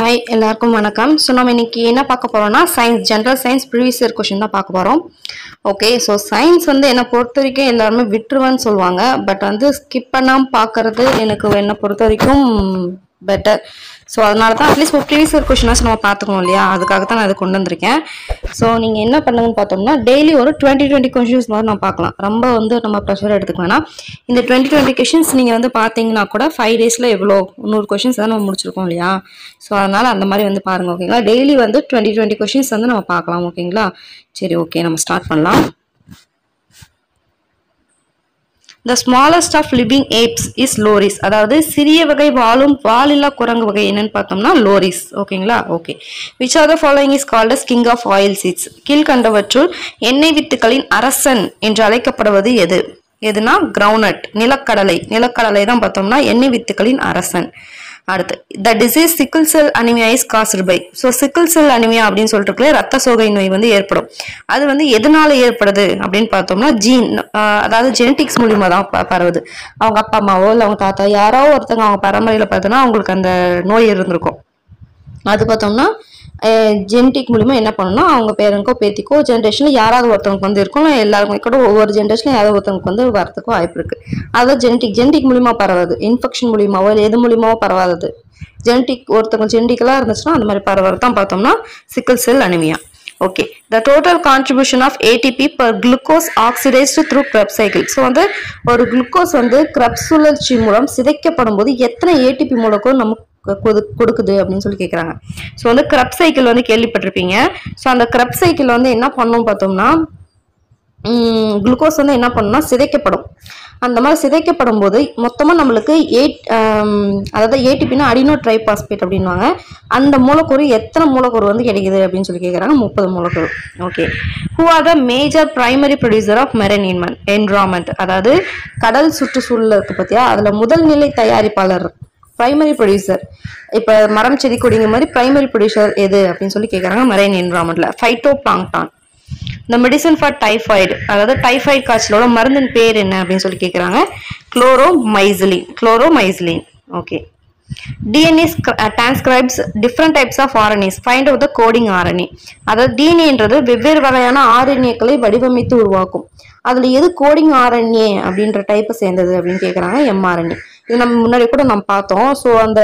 Hi எல்லாருக்கும் வணக்கம். So நம்ம இன்னைக்கு என்ன பார்க்க போறோம்னா science general science previous year question தான் பார்க்க போகிறோம். ஓகே, ஸோ சயின்ஸ் என்னை பொறுத்த வரைக்கும் எல்லாருமே விட்டுருவேன்னு சொல்லுவாங்க. பட் ஸ்கிப் பண்ணாமல் பார்க்கறது எனக்கு என்னை பொறுத்த வரைக்கும் பெட்டர். ஸோ அதனால தான் அட்லீஸ்ட் ஒரு ப்ரீவியஸ் இயர் கொஸ்டினாச்சும் நம்ம பார்த்துக்கணும் இல்லையா, அதுக்காக தான் நான் இதை கொண்டு வந்திருக்கேன். ஸோ நீங்கள் என்ன பண்ணுங்கன்னு பார்த்தோம்னா டெய்லி ஒரு 20 கொஸ்டின்ஸ் மாதிரி நான் பார்க்கலாம். ரொம்ப நம்ம ப்ரெஷர் எடுத்துக்க வேணாம். இந்த 20 கொஸ்டின்ஸ் நீங்கள் பார்த்தீங்கன்னா கூட 5 டேஸில் எவ்வளோ 100 கொஸ்டின்ஸ் தான் நம்ம முடிச்சிருக்கோம் இல்லையா. ஸோ அதனால் அந்த மாதிரி பாருங்கள். ஓகேங்களா, டெய்லி 20 கொஸ்டின்ஸ் நம்ம பார்க்கலாம். ஓகேங்களா, சரி ஓகே நம்ம ஸ்டார்ட் பண்ணலாம். The smallest of living apes is loris. அதாவது சிறிய வகை வாலில்லா குரங்கு வகை என்னன்னு பார்த்தோம்னா loris. ஓகேங்களா, okay. Which of the following is called as king of oil seeds? கீழ்கண்டவற்றுள் எண்ணெய் வித்துக்களின் அரசன் என்று அழைக்கப்படுவது எதுனா கிரவுனட், நிலக்கடலை தான் பார்த்தோம்னா எண்ணெய் வித்துக்களின் அரசன். அடுத்து the disease sickle cell anemia is caused by. So sickle cell anemia அப்படின்னு சொல்லிட்டு ரத்த சோகை நோய் ஏற்படும். அது எதனால ஏற்படுது அப்படின்னு பார்த்தோம்னா ஜீன், அதாவது ஜெனட்டிக்ஸ் மூலியமா தான் பரவுது. அவங்க அப்பா அம்மாவோ இல்லை அவங்க தாத்தா யாரோ ஒருத்தங்க அவங்க பரம்பரையில பார்த்தோன்னா அவங்களுக்கு அந்த நோய் இருந்திருக்கும். அது பார்த்தோம்னா ஜெனட்டிக் மூலிமா என்ன பண்ணணும்னா அவங்க பேரனுக்கோ பேத்திக்கோ ஜென்ரேஷன்ல யாராவது ஒருத்தவங்களுக்கு இருக்கும், எல்லாருக்கும் கூட ஒவ்வொரு ஜென்ரேஷன்ல யாராவது ஒருத்தவங்களுக்கு வரதுக்கும் வாய்ப்பு இருக்கு. அதாவது ஜெனட்டிக் மூலிமா பரவாது, இன்ஃபெக்ஷன் மூலியமாவோ இல்லை எது மூலியமாவோ பரவாதது. ஒருத்தவங்க ஜெனட்டிக்கலா இருந்துச்சுன்னா அந்த மாதிரி பரவது தான் பார்த்தோம்னா சிக்கல் cell anaemia. Okay, the total contribution of ATP per glucose oxidized through Krebs cycle. So ஒரு குளுக்கோஸ் கிரெப்ஸ் சுழற்சி மூலம் சிதைக்கப்படும் போது எத்தனை ATP மூலக்கூறு நமக்கு கொடுக்குது அப்படின்னு சொல்லி கேட்குறாங்க. ஸோ கிரெப்ஸ் சைக்கிள் கேள்விப்பட்டிருப்பீங்க. ஸோ அந்த கிரெப்ஸ் சைக்கிள் என்ன பண்ணும் பார்த்தோம்னா குளுக்கோஸ் என்ன பண்ணும்னா சிதைக்கப்படும். அந்த மாதிரி சிதைக்கப்படும் போது மொத்தமாக நம்மளுக்கு அதாவது ஏடிபின்னா அடினோ ட்ரைபாஸ்பேட் அப்படின்வாங்க. அந்த மூலக்கூறு எத்தனை மூலக்கூறு கிடைக்குது அப்படின்னு சொல்லி கேட்குறாங்க. 30 மூலக்கூறு. Okay, who are the major primary producer of marine environment? அதாவது கடல் சுற்றுச்சூழல் இருக்கு பார்த்தியா, அதில் முதல் நிலை தயாரிப்பாளர் பிரைமரி ப்ரொடியூசர். இப்போ மரம் செடி கொடிங்க மாதிரி பிரைமரி ப்ரொடியூசர் எது அப்படின்னு சொல்லி கேட்குறாங்க. மெரைன் என்விரான்மெண்ட்ல ஃபைட்டோ பிளாங்டான். இந்த மெடிசன் ஃபார் டைஃபாய்டு, அதாவது டைஃபாய்டு காய்ச்சலோட மருந்தின் பேர் என்ன அப்படின்னு சொல்லி கேட்குறாங்க. Chloromycetin. Okay, DNA transcribes different types of RNAs. Find out the coding RNA. அதாவது டிஎன்ஏன்றது வெவ்வேறு வகையான ஆர்என்ஏக்களை வடிவமைத்து உருவாக்கும். அதில் எது கோடிங் RNA அப்படின்ற டைப்பை சேர்ந்தது அப்படின்னு கேட்குறாங்க. mRNA. இது நம்ம முன்னாடி கூட நம்ம பார்த்தோம். ஸோ அந்த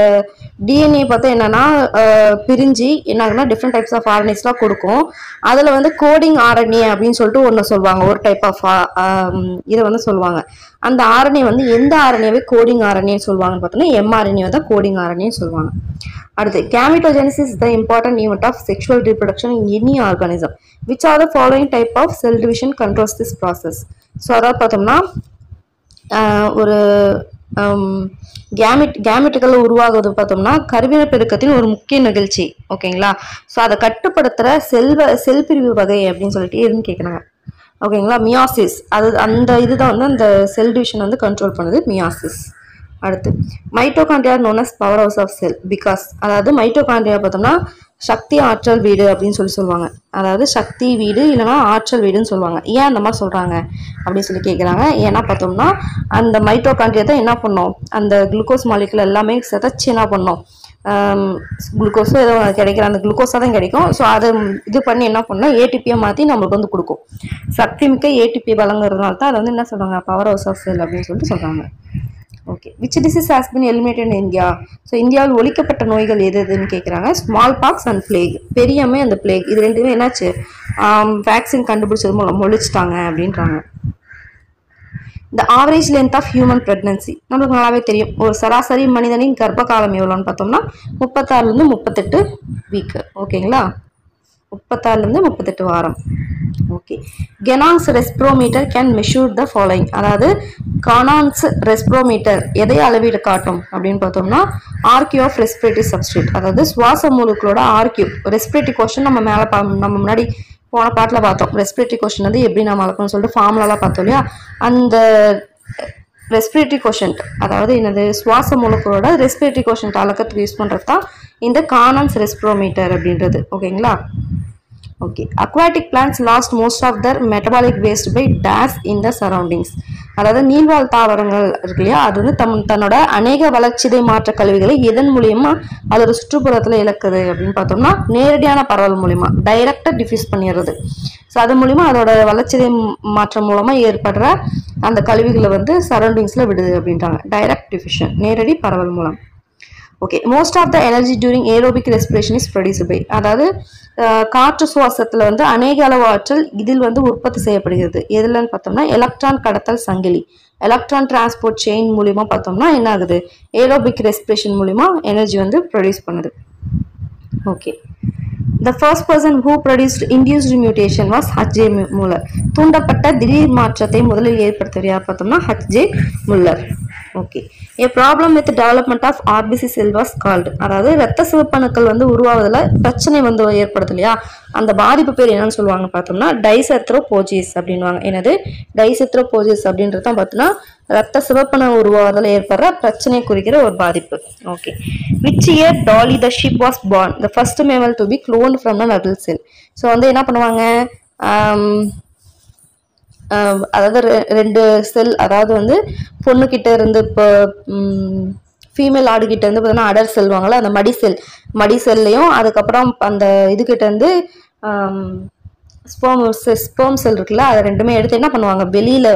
டிஎன்ஏ பார்த்தா என்னன்னா பிரிஞ்சு என்ன ஆகுனா டிஃப்ரெண்ட் டைப்ஸ் ஆஃப் ஆர்என்ஏஸ்லாம் கொடுக்கும். அதில் கோடிங் RNA அப்படின்னு சொல்லிட்டு ஒன்று சொல்லுவாங்க, ஒரு டைப் ஆஃப் இதை சொல்லுவாங்க. அந்த RNA எந்த RNAவை கோடிங் RNA சொல்லுவாங்கன்னு பார்த்தோம்னா mRNA தான் கோடிங் RNA சொல்லுவாங்க. அடுத்து gametogenesis is the important event of sexual reproduction in any organism. Which are the following type of cell division controls this process? So அதாவது பார்த்தோம்னா ஒரு கேமெட்டுகள் உருவாகுவது பார்த்தோம்னா கருவின பெருக்கத்தின் ஒரு முக்கிய நிகழ்ச்சி. ஓகேங்களா, ஸோ அதை கட்டுப்படுத்துகிற செல் பிரிவு வகை அப்படின்னு சொல்லிட்டு எதுன்னு கேட்குறாங்க. ஓகேங்களா, மியாசிஸ். அந்த இதுதான் அந்த செல் டிவிஷன் கண்ட்ரோல் பண்ணுது, மியாசிஸ். அடுத்து mitochondria known as power house of cell because, அதாவது மைட்டோகாண்ட்ரியா பார்த்தோம்னா சக்தி ஆற்றல் வீடு அப்படின்னு சொல்லுவாங்க. அதாவது சக்தி வீடு இல்லைன்னா ஆற்றல் வீடுன்னு சொல்லுவாங்க. ஏன் அந்த மாதிரி சொல்கிறாங்க அப்படின்னு சொல்லி கேட்குறாங்க. ஏன்னா பார்த்தோம்னா அந்த மைட்டோகாண்ட்ரியா தான் என்ன பண்ணோம், அந்த குளுக்கோஸ் மாலிகுல் எல்லாமே சிதைச்சு என்ன பண்ணோம், குளுக்கோஸும் ஏதோ கிடைக்கிற அந்த குளுக்கோஸாக தான் கிடைக்கும். ஸோ அதை இது பண்ணி என்ன பண்ணோம், ஏடிபியை மாற்றி நம்மளுக்கு கொடுக்கும். சக்தி மிக்க ஏடிபி வழங்குறதுனால தான் அதை என்ன சொல்கிறாங்க, பவர் ஹவுஸ் ஆஃப் செல் அப்படின்னு சொல்லிட்டு சொல்கிறாங்க. Okay, which disease has been eliminated in India? So இந்தியாவில் ஒழிக்கப்பட்ட நோய்கள் எதுன்னு கேட்குறாங்க. Smallpox and plague. பெரியம்மை அந்த பிளேக், இது ரெண்டுமே என்னாச்சு, வேக்சின் கண்டுபிடிச்சது மூலம் ஒழிச்சிட்டாங்க அப்படின்றாங்க. இந்த average length of human pregnancy நம்மளுக்கு நல்லாவே தெரியும். ஒரு சராசரி மனிதனின் கர்ப்ப காலம் எவ்வளோன்னு பார்த்தோம்னா 36 to 38 வீக். ஓகேங்களா, 36 to 38 வாரம். Okay, Ganong's respirometer can measure the following. அதாவது கானான்ஸ் ரெஸ்பிரோமீட்டர் எதை அளவீடு காட்டும் அப்படின்னு பார்த்தோம்னா ஆர்கியூ ஆஃப் ரெஸ்பிரேட்டரி சப்ஸ்ட்ரேட். அதாவது சுவாச மூலக்கூறோட ஆர்கியூ. ரெஸ்பிரேட்டரி கொஸ்டின் நம்ம முன்னாடி போன பாட்டில் பார்த்தோம். ரெஸ்பிரேட்டரி கொஸ்டின் எப்படி நம்ம அளக்கணும்னு சொல்லிட்டு ஃபார்முலாலாம் பார்த்தோம் இல்லையா. அந்த ரெஸ்பிரேட்டரி கோஷன்ட், அதாவது என்னது சுவாச மூலக்கூறோட ரெஸ்பிரேட்டரி கோஷன்ட் அளக்கிறதுக்கு யூஸ் பண்ணுறது தான் இந்த கானான்ஸ் ரெஸ்பிரோமீட்டர் அப்படின்றது. ஓகேங்களா, okay. Aquatic plants lost most of their metabolic waste by days in the surroundings. அதாவது நீர்வாழ் தாவரங்கள் இருக்கு இல்லையா, அது வந்து தன்னோட அநேக வளர்ச்சிதை மாற்ற கழிவுகளை எதன் மூலியமா அதோட சுற்றுப்புறத்துல இழக்குது அப்படின்னு பார்த்தோம்னா நேரடியான பரவல் மூலியமா டைரக்டா டிஃப்யூஸ் பண்ணிடுறது. ஸோ அது மூலிமா அதோட வளர்ச்சிதை மாற்றம் மூலமா ஏற்படுற அந்த கழிவுகளை வந்து சரௌண்டிங்ஸ்ல விடுது அப்படின்றாங்க. டைரக்ட் டிஃப்யூஷன், நேரடி பரவல் மூலம். Okay. Most of the energy during aerobic respiration is produced by, அதாவது காற்று சுவாசத்துல வந்து அநேக அளவு ஆற்றல் இதில் வந்து உற்பத்தி செய்யப்படுகிறது. எதுலன்னு பார்த்தோம்னா எலக்ட்ரான் கடத்தல் சங்கிலி, எலக்ட்ரான் டிரான்ஸ்போர்ட் செயின் மூலியமா பார்த்தோம்னா என்ன ஆகுது, ஏரோபிக் ரெஸ்பிரேஷன் மூலியமா எனர்ஜி வந்து ப்ரொடியூஸ் பண்ணுது. Okay. The first person who produced induced mutation was H.J. Muller. தூண்டப்பட்ட திடீர் மாற்றத்தை முதலில் ஏற்படுத்தியவர் யார் பார்த்தோம்னா H.J. Muller. Okay. A problem with development of RBC cell was called, அதாவது இரத்த சிவப்பணுக்கள் வந்து உருவாவதுல பிரச்சனை வந்து ஏற்படுது இல்லையா, அந்த பாதிப்பு பேர் என்னன்னு சொல்லுவாங்க பார்த்தோம்னா டைசெத்ரோபோஜிஸ் அப்படின்வாங்க. என்னது டைசெத்ரோபோஜிஸ் அப்படின்றது தான் பார்த்தோம்னா இரத்த சிவப்பணு உருவாவதில் ஏற்படுற பிரச்சனை குறிக்கிற ஒரு பாதிப்பு. Okay. Which year Dolly the sheep was born, the first mammal to be cloned from an adult cell. So வந்து என்ன பண்ணுவாங்க, அதாவது ரெண்டு செல், அதாவது வந்து பொண்ணுக்கிட்ட இருந்து இப்போ ஃபீமேல் ஆடுகிட்ட இருந்து பார்த்தீங்கன்னா அடர் செல்வாங்களா, அந்த மடி செல்லையும் அதுக்கப்புறம் அந்த இதுகிட்ட இருந்து ஸ்பெர்ம் செல் இருக்குல்ல, அதை ரெண்டுமே எடுத்து என்ன பண்ணுவாங்க, வெளியில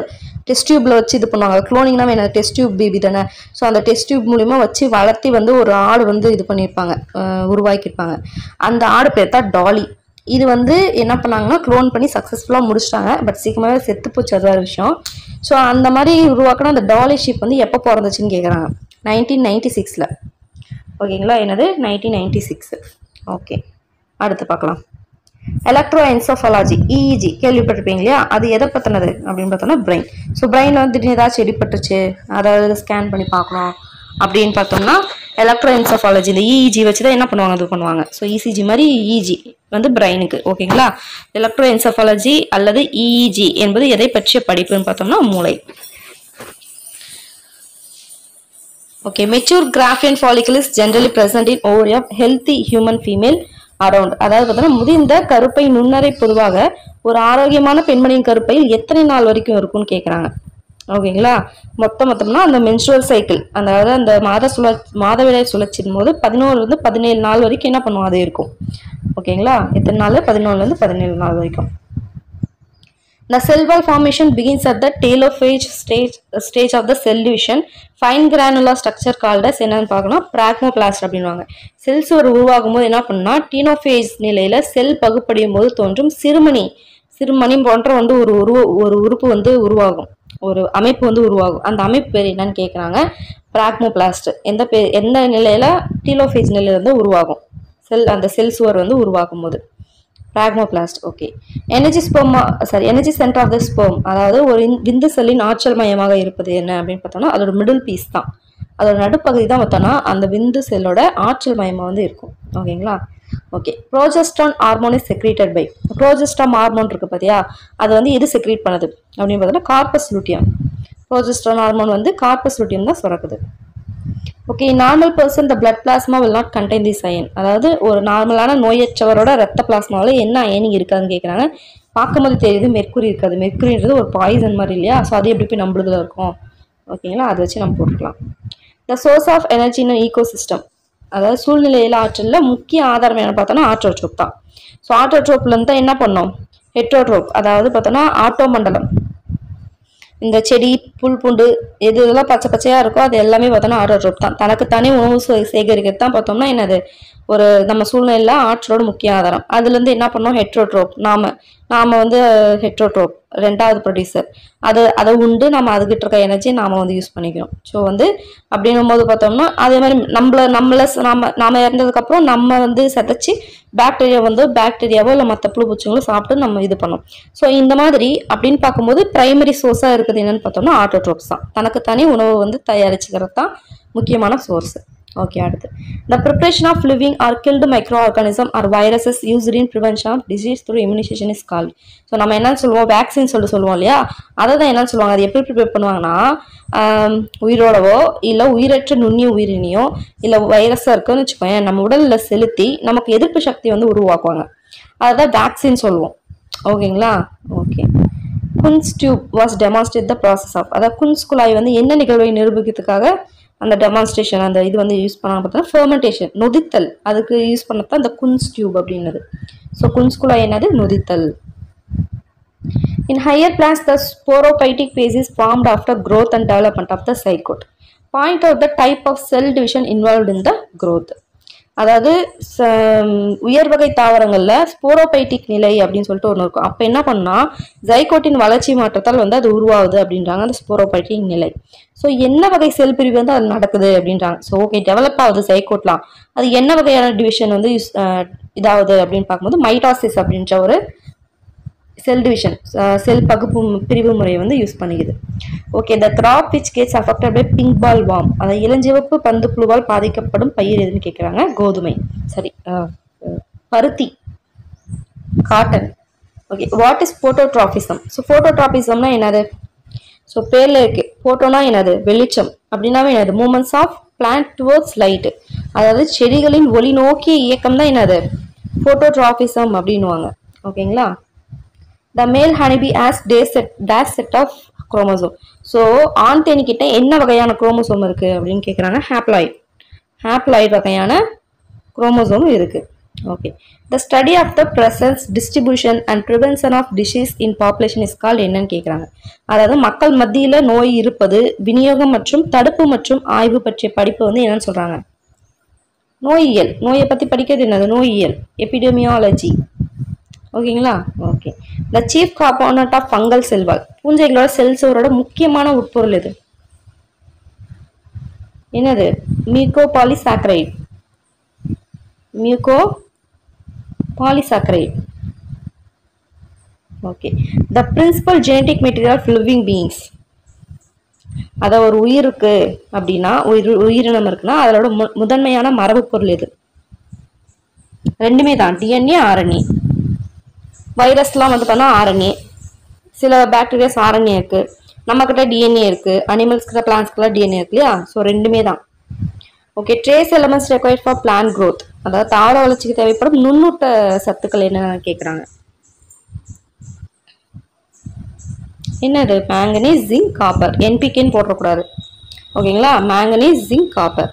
டெஸ்ட் டியூப்ல வச்சு இது பண்ணுவாங்க. குளோனிங்னா என்ன, டெஸ்ட் டியூப் பேபி தானே. ஸோ அந்த டெஸ்ட் டியூப் மூலியமா வச்சு வளர்த்தி வந்து ஒரு ஆடு வந்து இது பண்ணியிருப்பாங்க, உருவாக்கியிருப்பாங்க. அந்த ஆடு பேர் தான் டாலி. இது வந்து என்ன பண்ணாங்கன்னா க்ளோன் பண்ணி சக்ஸஸ்ஃபுல்லாக முடிச்சிட்டாங்க. பட் சீக்கிரமாகவே செத்து போச்சு, அதுதான் விஷயம். ஸோ அந்த மாதிரி உருவாக்கின அந்த டாலி ஷீப் வந்து எப்போ பிறந்துச்சுன்னு கேட்குறாங்க. 1996ல். ஓகேங்களா, என்னது 1996. ஓகே. அடுத்து பார்க்கலாம். எலக்ட்ரோஎன்சோஃபாலஜி, இஇஜி கேள்விப்பட்டிருப்பீங்க இல்லையா, அது எதை பற்றினது அப்படின்னு பார்த்தோம்னா பிரெயின். ஸோ பிரெயினில் வந்து திடீர்னு ஏதாச்சும் எடிப்பட்டுச்சு, அதாவது ஸ்கேன் பண்ணி பார்க்கணும் அப்படின்னு பார்த்தோம்னா எலக்ட்ரோஎன்சோஃபாலஜி, இந்த இஇஜி வச்சு தான் என்ன பண்ணுவாங்க, அது பண்ணுவாங்க. ஸோ இசிஜி மாதிரி இஇஜி வந்து பிரெயினுக்கு. ஓகேங்களா. எலக்ட்ரோஎன்செஃபாலஜி அல்லது இஇஜி என்பது எதை பற்றிய படிப்புன்னு பார்த்தோம்னா மூளை. Okay. Mature Graafian follicle is generally present in ovary of healthy human female around. அதாவது பார்த்தோம்னா முதிர்ந்த கருப்பை நுண்ணறை பொதுவாக ஒரு ஆரோக்கியமான பெண்மணியின் கருப்பையில் எத்தனை நாள் வரைக்கும் இருக்கும்னு கேட்குறாங்க. ஓகேங்களா. மொத்தம்னா அந்த மென்ஸ்ட்ரல் சைக்கிள், அதாவது அந்த மாதவிடாய் சுழற்சியின் போது 11 to 17 நாள் வரைக்கும் என்ன பண்ணுவோம், அது இருக்கும். ஓகேங்களா. எத்தனை நாள், 11 to 17 நாள் வரைக்கும். The cell wall formation begins at the telophage stage of the cell division. Fine granular structure called as என்னன்னு பார்க்கணும், பிராக்மோபிளாஸ்ட் அப்படின்வாங்க. செல்ஸ் ஒரு உருவாகும் போது என்ன பண்ணா டீனோஃபேஸ் நிலையில செல் பகுப்படையும் போது தோன்றும் சிறுமணி போன்ற வந்து ஒரு உறுப்பு வந்து உருவாகும், ஒரு அமைப்பு வந்து உருவாகும். அந்த அமைப்பு பேர் என்னன்னு கேட்குறாங்க, பிராக்மோபிளாஸ்ட். எந்த நிலையில, டீலோஃபேஸ் நிலையில வந்து உருவாகும் செல், அந்த செல் சுவர் வந்து உருவாகும் போது phragmoplast. Okay. Energy centre of the sperm, அதாவது ஒரு விந்து செல்லின் ஆற்றல் மையமாக இருப்பது என்ன அப்படின்னு பார்த்தோம்னா அதோட மிடில் பீஸ் தான், அதோட நடுப்பகுதி தான் பார்த்தோம்னா அந்த விந்து செல்லோட ஆற்றல் மையமாக வந்து இருக்கும். ஓகேங்களா. Okay. Progesterone hormone is secreted by, progesterone hormone இருக்கு பார்த்தியா, அது வந்து எது செக்ரீட் பண்ணுது அப்படின்னு பார்த்தோம்னா கார்பஸ் லூட்டியம். ப்ரோஜெஸ்ட்ரான் ஹார்மோன் வந்து கார்பஸ் லூட்டியம் தான் சுரக்குது. Okay. Normal person the blood plasma will not contain this ion, அதாவது ஒரு நார்மலான நோயற்றவரோட ரத்த பிளாஸ்மாவில் என்ன அயனிங் இருக்காதுன்னு கேட்குறாங்க. பார்க்கும்போது தெரியுது மெர்க்குரி இருக்காது, மெர்க்குரின்றது ஒரு பாய்சன் மாதிரி இல்லையா, ஸோ அது எப்படி போய் நம்மளுதுல இருக்கும். ஓகேங்களா, அதை வச்சு நம்ம போட்டுக்கலாம். The source of energy in ecosystem, அதாவது சூழ்நிலையில் ஆற்றலில் முக்கிய ஆதாரம் என்ன பார்த்தோன்னா ஆட்டோட்ரோப் தான். ஸோ ஆட்டோட்ரோப்லேருந்து தான் என்ன பண்ணோம், ஹெட்ரோட்ரோப், அதாவது பார்த்தோன்னா ஆட்டோ மண்டலம், இந்த செடி புல் பூண்டு எது இதெல்லாம் பச்சை பச்சையாக இருக்கோ அது எல்லாமே பார்த்தோம்னா ஆட்டோட்ரோப் தான். தனக்குத்தானே உணவு சேகரிக்கிறது தான் பார்த்தோம்னா என்னது, ஒரு நம்ம சூழ்நிலையில் ஆற்றலோட முக்கிய ஆதாரம். அதுலேருந்து என்ன பண்ணோம், ஹெட்ரோட்ரோப், நாம வந்து ஹெட்ரோட்ரோப் ரெண்டாவது ப்ரொடியூசர், அதை உண்டு நம்ம அதுக்கிட்ட இருக்க எனர்ஜியை நாம் வந்து யூஸ் பண்ணிக்கிறோம். ஸோ வந்து அப்படின்னும் போது பார்த்தோம்னா அதே மாதிரி நாம இறந்ததுக்கப்புறம் நம்ம வந்து சதைச்சி பாக்டீரியாவோ இல்லை மற்ற புழு பூச்சிங்களோ சாப்பிட்டு நம்ம இது பண்ணோம். ஸோ இந்த மாதிரி அப்படின்னு பார்க்கும்போது பிரைமரி சோர்ஸாக இருக்குது என்னன்னு பார்த்தோம்னா ஆட்டோட்ரோப்ஸ் தான். தனக்குத்தானே உணவு வந்து தயாரிச்சுக்கிறது தான் முக்கியமான சோர்ஸ். ஓகே. அடுத்து the preparation of living or killed microorganism or viruses used in prevention of disease through immunization is called. So நம்ம என்னன்னு சொல்லுவோம், வேக்சின் சொல்லுவோம் இல்லையா, அதை தான் என்னன்னு சொல்லுவாங்க, அது எப்படி ப்ரிப்பேர் பண்ணுவாங்கன்னா உயிரோடவோ இல்லை உயிரற்ற நுண்ணிய உயிரினியோ இல்லை வைரஸாக இருக்குன்னு வச்சுக்கோங்க, நம்ம உடலில் செலுத்தி நமக்கு எதிர்ப்பு சக்தி வந்து உருவாக்குவாங்க. அதான் வேக்சின் சொல்லுவோம். ஓகேங்களா? Okay. Kuhne's tube was demonstrate the process of, அதாவது குன்ஸ் குழாய் வந்து என்ன நிகழ்வை நிரூபிக்கிறதுக்காக அந்த டெமான்ஸ்ட்ரேஷன் அந்த இது வந்து யூஸ் பண்ணாங்க பார்த்தீங்கன்னா ஃபெர்மெண்டேஷன், நொதித்தல். அதுக்கு யூஸ் பண்ணதான் அந்த குன்ஸ் டியூப் அப்படின்னது. ஸோ குன்ஸ் குழாய் என்னது? நொதித்தல். In higher plants, the sporophytic phase is formed after growth and development of the zygote. Point out the type of cell division involved in the growth. அதாவது உயர் வகை தாவரங்கள்ல ஸ்போரோபைட்டிக் நிலை அப்படின்னு சொல்லிட்டு ஒன்று இருக்கும். அப்போ என்ன பண்ணா ஜைகோட்டின் வளர்ச்சி மாற்றத்தால் வந்து அது உருவாகுது அப்படின்றாங்க அந்த ஸ்போரோபைட்டிக் நிலை. ஸோ என்ன வகை செல் பிரிவு வந்து அது நடக்குது அப்படின்றாங்க. ஸோ ஓகே, டெவலப் ஆகுது ஜைகோட்லாம். அது என்ன வகையான டிவிஷன் வந்து இதாகுது அப்படின்னு பார்க்கும்போது மைட்டாசிஸ் அப்படின்ற ஒரு செல் டிவிஷன், செல் பகுப்பு பிரிவு முறையை வந்து யூஸ் பண்ணிக்குது. Okay, the crop which gets affected by pink bollworm, அதாவது இளஞ்சிவப்பு பந்து புழுவால் பாதிக்கப்படும் பயிர் எதுன்னு கேட்குறாங்க. கோதுமை. சரி, பருத்தி, cotton. Okay, what is phototropism? So போட்டோட்ராபிசம்னா என்னது? ஸோ பேர்ல இருக்கு. போட்டோனா என்னது? வெளிச்சம். அப்படின்னாவே என்னது? Movements of plant towards light, அதாவது செடிகளின் ஒளி நோக்கிய இயக்கம் தான் என்னது? போட்டோட்ராபிசம் அப்படின்னுவாங்க. ஓகேங்களா? The male honeybee has dash set of chromosome. So ஆண் தேனி கிட்ட என்ன வகையான குரோமோசோம் இருக்கு அப்படின்னு கேட்குறாங்க. ஹாப்ளாய்டு வகையான குரோமோசோம் இருக்கு. Okay, the study of the presence, distribution and prevention of disease in population is called என்னன்னு கேட்குறாங்க. அதாவது மக்கள் மத்தியில் நோய் இருப்பது, விநியோகம் மற்றும் தடுப்பு மற்றும் ஆய்வு பற்றிய படிப்பு வந்து என்னன்னு சொல்றாங்க? நோயியல். நோயை பற்றி படிக்கிறது என்னது? நோயியல், எபிடெமியாலஜி. ஓகேங்களா? Okay. The chief component of fungal cell wall, பூஞ்சைகளோட செல் சுவரோட முக்கியமான உட்பொருள் எது? என்னது? Mucopolysaccharide. Okay. The principal genetic material of living beings, அத ஒரு உயிருக்கு அப்படின்னா, உயிரினம் இருக்குன்னா அதோட முதன்மையான மரபு பொருள் எது? ரெண்டுமே தான், டிஎன்ஏ, ஆர்என்ஏ. வைரஸ்லாம் வந்து பார்த்தா ஆர்என்ஏ, சில பாக்டீரியாஸ் ஆர்என்ஏ இருக்கு, நம்ம கிட்ட டிஎன்ஏ இருக்கு, அனிமல்ஸ் கிட்ட பிளான்ஸ்க்குலாம் டிஎன்ஏ இருக்கு இல்லையா? ஸோ ரெண்டுமே தான். Okay, trace elements required for plant growth, அதாவது தாவர வளர்ச்சிக்கு தேவைப்படும் நுண்ணூட்ட சத்துக்கள் என்னென்னு கேட்குறாங்க. என்னது? Manganese, zinc, copper. என்பிகேன்னு போடக்கூடாது. ஓகேங்களா? Manganese, zinc, copper.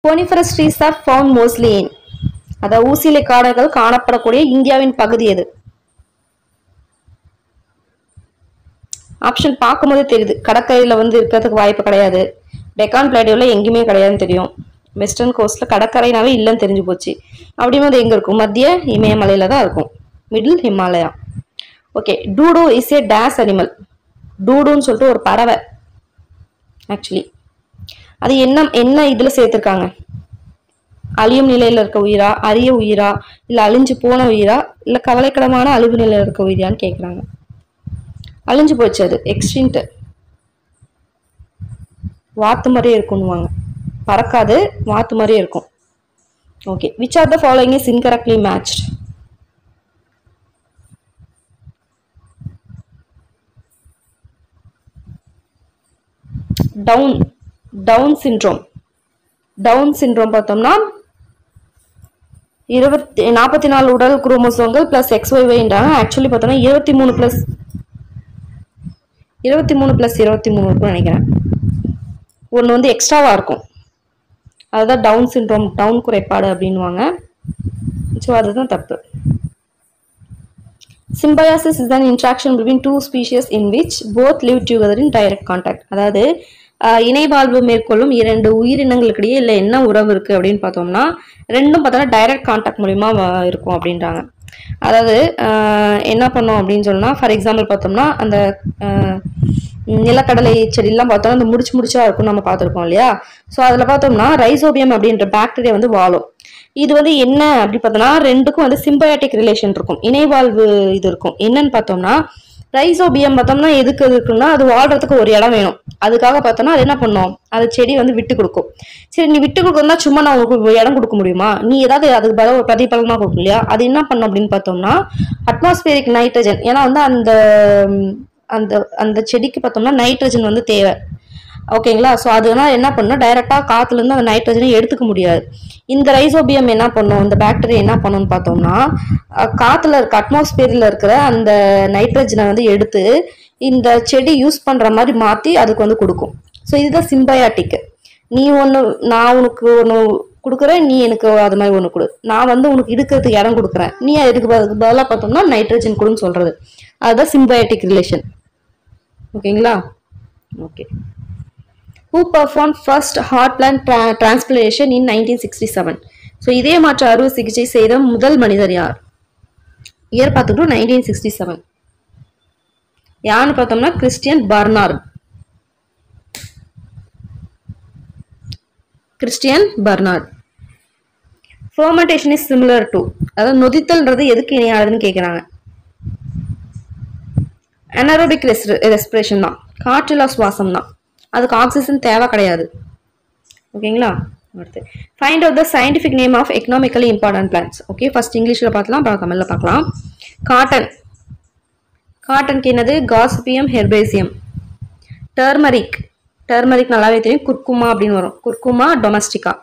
Coniferous trees are found mostly இன், அதாவது ஊசிலை காடுகள் காணப்படக்கூடிய இந்தியாவின் பகுதி எது? ஆப்ஷன் பார்க்கும்போது தெரியுது. கடற்கரையில வந்து இருக்கிறதுக்கு வாய்ப்பு கிடையாது. டெக்கான் பிளேட்டியூல எங்கேயுமே கிடையாதுன்னு தெரியும். வெஸ்டர்ன் கோஸ்ட்ல கடற்கரைனாவே இல்லைன்னு தெரிஞ்சு போச்சு. அப்படிங்கும்போது எங்க இருக்கும்? மத்திய இமயமலையில தான் இருக்கும், middle Himalaya. Okay, dodo is a days animal. டூடுன்னு சொல்லிட்டு ஒரு பறவை. ஆக்சுவலி அது என்ன இதுல சேர்த்திருக்காங்க? அழியும் நிலையில இருக்க உயிரா, அரிய உயிரா, இல்ல அழிஞ்சு போன உயிரா, இல்ல கவலைக்கிடமான அழிவு நிலையில இருக்க உயிரான்னு கேட்குறாங்க. அழிஞ்சு போச்சு, அது எக்ஸ்டிங்க்ட். வாத்து மாதிரியே இருக்கும்னுவாங்க. பறக்காது, வாத்து மாதிரியே இருக்கும். Okay, which are the following is incorrectly matched? Down syndrome. Down syndrome பார்த்தோம்னா 44 உடல் குரோமோசோம்கள் பிளஸ் XYYன்றாங்க. ஆக்சுவலி பார்த்தோம்னா 23 பிளஸ் 23 இருக்கும்னு நினைக்கிறேன். ஒன்று வந்து எக்ஸ்ட்ராவா இருக்கும். அதுதான் டவுன் சிண்ட்ரோம், டவுன் குறைபாடு அப்படின்வாங்க. ஸோ அதுதான் தப்பு. Symbiosis is an interaction between two species in which both live together in direct contact. அதாவது இணைவாழ்வு மேற்கொள்ளும் இரண்டு உயிரினங்களுக்கிடையே இல்லை என்ன உறவு இருக்கு அப்படின்னு பார்த்தோம்னா ரெண்டும் பார்த்தோம்னா டைரக்ட் கான்டாக்ட் மூலியமா இருக்கும் அப்படின்றாங்க. அதாவது என்ன பண்ணோம் அப்படின்னு சொன்னா, ஃபார் எக்ஸாம்பிள் பார்த்தோம்னா அந்த நிலக்கடலை செடியெல்லாம் பார்த்தோம்னா அந்த முடிச்சா இருக்கும், நம்ம பார்த்துருக்கோம் இல்லையா? ஸோ அதில் பார்த்தோம்னா ரைசோபியம் அப்படின்ற பாக்டீரியா வந்து வாழும். இது வந்து என்ன அப்படி பார்த்தோம்னா ரெண்டுக்கும் வந்து சிம்பயாட்டிக் ரிலேஷன் இருக்கும், இணைவாழ்வு இது இருக்கும். என்னன்னு பார்த்தோம்னா ரைசோபியம் பார்த்தோம்னா எதுக்கு இருக்குன்னா அது வாழ்றதுக்கு ஒரு இடம் வேணும். அதுக்காக பார்த்தோம்னா அது என்ன பண்ணும், அது செடி வந்து விட்டு கொடுக்கும். சரி, நீ விட்டு கொடுக்கணும்னா சும்மா நான் உங்களுக்கு இடம் கொடுக்க முடியுமா? நீ ஏதாவது அதுக்கு பதில் ஒரு பிரதிபலனா கொடுக்கும் இல்லையா? அது என்ன பண்ணும் அப்படின்னு பார்த்தோம்னா அட்மாஸ்பியரிக் நைட்ரஜன், ஏன்னா வந்து அந்த அந்த அந்த செடிக்கு பார்த்தோம்னா நைட்ரஜன் வந்து தேவை. ஓகேங்களா. ஸோ அதனால என்ன பண்ணணும், டைரெக்டாக காற்றுலேருந்து அந்த நைட்ரஜனை எடுத்துக்க முடியாது. இந்த ரைசோபியம் என்ன பண்ணும், இந்த பாக்டீரியா என்ன பண்ணும்னு பார்த்தோம்னா, காற்றுல இருக்க அட்மாஸ்பியரில் இருக்கிற அந்த நைட்ரஜனை வந்து எடுத்து இந்த செடி யூஸ் பண்ணுற மாதிரி மாற்றி அதுக்கு வந்து கொடுக்கும். ஸோ இதுதான் சிம்பயாட்டிக். நீ ஒன்று, நான் உனக்கு ஒன்று கொடுக்குறேன், நீ எனக்கு அது மாதிரி ஒன்று கொடு. நான் வந்து உனக்கு இருக்கிறதுக்கு இடம் கொடுக்குறேன், நீ அதுக்கு பதிலாக பார்த்தோம்னா நைட்ரஜன் கொடுன்னு சொல்கிறது. அதுதான் சிம்பயாட்டிக் ரிலேஷன். ஓகேங்களா. Okay. Who performed first heart plant transplantation in 1967? So இதே மாற்று அறுவை சிகிச்சை செய்த முதல் மனிதர் யார்? இயர் பார்த்துக்கிட்டோம் 1967. யாருன்னு பார்த்தோம்னா Christian Barnard. Christian Barnard. Fermentation is similar to, அதாவது நொதித்தல்ன்றது எதுக்கு இணையானதுன்னு கேட்குறாங்க. anaerobic respiration தான், காற்றில்லா சுவாசம் தான், அதுக்கு ஆக்சிஜன் தேவை கிடையாது. ஓகேங்களா. அடுத்து find out the scientific name of economically important plants. Okay, first இங்கிலீஷில் பார்க்கலாம், அப்புறம் தமிழில் பார்க்கலாம். காட்டன். காட்டனுக்கு என்னது? காசிபியம் ஹெர்பேசியம். டர்மரிக். டர்மரிக் நல்லாவே தெரியும், குர்குமா அப்படின்னு வரும், Curcuma domestica.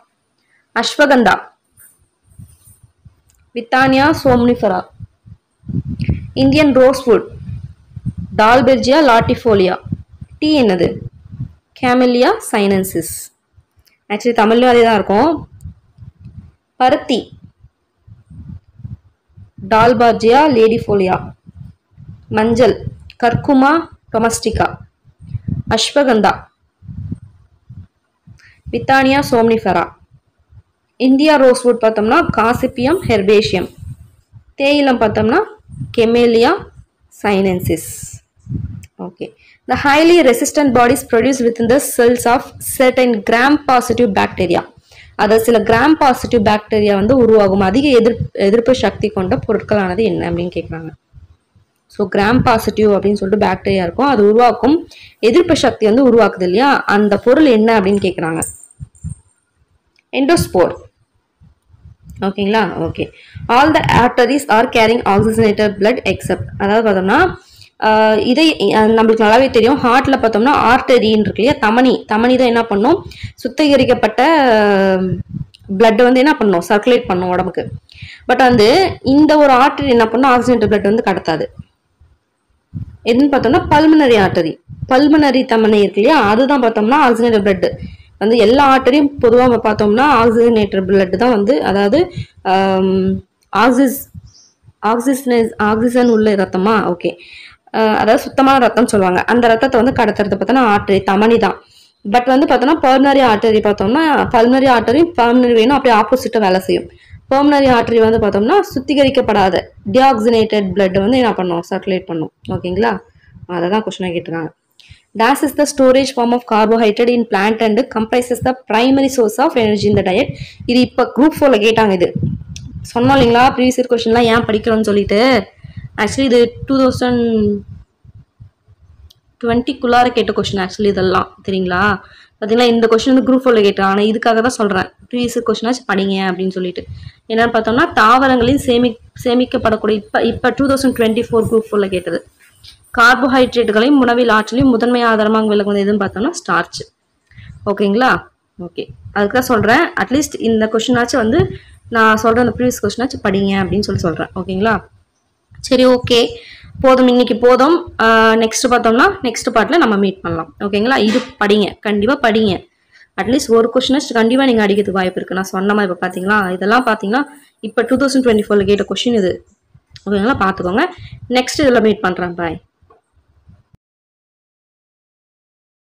Ashwagandha. Withania somnifera. Indian rosewood. Dalbergia latifolia. Tea என்னது? Camellia sinensis. ஆக்சுவலி தமிழ்லையும் அதே தான் இருக்கும். பருத்தி. Dalbergia latifolia. மஞ்சள் Curcuma domestica. Ashwagandha Withania somnifera. India rosewood பார்த்தோம்னா காசிபியம் ஹெர்பேஷியம். தேயிலம் பார்த்தோம்னா Camellia sinensis. Okay. The highly resistant bodies produced within the cells of certain gram-positive bacteria. அதாவது சில கிராம் பாசிட்டிவ் பாக்டீரியா வந்து உருவாகும் அதிக எதிர்ப்பு சக்தி கொண்ட பொருட்களானது என்ன அப்படின்னு கேட்குறாங்க. ஸோ கிராம் பாசிட்டிவ் அப்படின்னு சொல்லிட்டு பாக்டீரியா இருக்கும், அது உருவாக்கும் எதிர்ப்பு சக்தி வந்து உருவாக்குது இல்லையா, அந்த பொருள் என்ன அப்படின்னு கேட்குறாங்க. எண்டோஸ்போர். ஓகேங்களா. Okay. All the arteries are carrying oxygenated blood except, அதாவது பார்த்தோம்னா இதை நம்மளுக்கு நல்லாவே தெரியும், ஹார்ட்ல பார்த்தோம்னா ஆர்டரின்னு இருக்கு இல்லையா, தமனி. தமனி தான் என்ன பண்ணும், சுத்திகரிக்கப்பட்ட பிளட் வந்து என்ன பண்ணும், சர்க்குலேட் பண்ணும் உடம்புக்கு. பட் வந்து இந்த ஒரு ஆர்டரி என்ன பண்ணும், ஆக்சிஜனேட்டட் பிளட் வந்து கடத்தாது. எதுன்னு பார்த்தோம்னா பல்மனரி ஆர்டரி. பல்மனரி தமனி இருக்கு இல்லையா, அதுதான் பார்த்தோம்னா ஆக்சிஜனேட்டட் பிளட் வந்து எல்லா ஆர்டரியும் பொதுவாக பார்த்தோம்னா ஆக்சிஜனேட்டட் பிளட் தான் வந்து, அதாவது ஆக்சிஜன் உள்ள ரத்தமா. ஓகே. அதாவது சுத்தமான ரத்தம் சொல்லுவாங்க, அந்த ரத்தத்தை வந்து கடத்துறது பார்த்தோம்னா ஆர்டரி தமனி தான். பட் வந்து பார்த்தோம்னா பல்மனரி ஆர்டரி பார்த்தோம்னா பல்மனரி ஆர்டரி பல்மனரி வேணும் அப்படியே ஆப்போசிட்டா வேலை செய்யும். பல்மனரி ஆர்டரி வந்து பார்த்தோம்னா சுத்திகரிக்கப்படாத டிஆக்சிஜனேட்டட் பிளட் வந்து என்ன பண்ணும், சர்க்குலேட் பண்ணும். ஓகேங்களா. அதை தான் கொஸ்டினாக கேட்டிருக்காங்க. Das is the storage form of carbohydrate in plant and comprises the primary source of energy in the diet. இது இப்போ குரூப் 4ல கேட்டாங்க. இது சொன்னோம் இல்லைங்களா, ப்ரீவியஸ் இயர் கொஸ்டின்லாம் ஏன் படிக்கிறோம்னு சொல்லிட்டு. ஆக்சுவலி இது 2020 கேட்ட கொஸ்டின் ஆக்சுவலி இதெல்லாம் தெரியுங்களா. பார்த்தீங்களா, இந்த கொஸ்டின் வந்து குரூப் 4ல கேட்டாங்க. ஆனால் இதுக்காக தான் சொல்கிறேன், ப்ரீவியஸ் இயர் கொஸ்டினாச்சும் படிங்க அப்படின்னு சொல்லிட்டு. என்னன்னு பார்த்தோம்னா தாவரங்களின் சேமிக்கப்படக்கூடிய இப்போ 2024 குரூப் 4ல கேட்டது. கார்போஹைட்ரேட்டுகளையும் உணவில் ஆற்றலையும் முதன்மை ஆதாரமாக விளக்குவது எதுன்னு பார்த்தோம்னா ஸ்டார்ச். ஓகேங்களா. ஓகே, அதுக்கு தான் சொல்கிறேன், அட்லீஸ்ட் இந்த கொஸ்டினாச்சும் வந்து நான் சொல்கிறேன், அந்த ப்ரீவியஸ் கொஸ்டினாச்சும் படிங்க அப்படின்னு சொல்கிறேன். ஓகேங்களா. சரி, ஓகே, போதும், இன்னைக்கு போதும். நெக்ஸ்ட் பார்த்தோம்னா நெக்ஸ்ட் பார்ட்டில் நம்ம மீட் பண்ணலாம். ஓகேங்களா. இது படிங்க, கண்டிப்பாக படிங்க. அட்லீஸ்ட் ஒரு கொஸ்டினாச்சும் கண்டிப்பாக நீங்கள் அடிக்கிறதுக்கு வாய்ப்பு இருக்குது. நான் சொன்ன மாதிரி இப்போ பார்த்தீங்களா, இதெல்லாம் பார்த்தீங்கன்னா இப்போ 2024ல கேட்ட கொஸ்டின் இது. ஓகேங்களா, பார்த்துக்கோங்க. நெக்ஸ்ட் இதில் மீட் பண்ணுறேன். பாய்.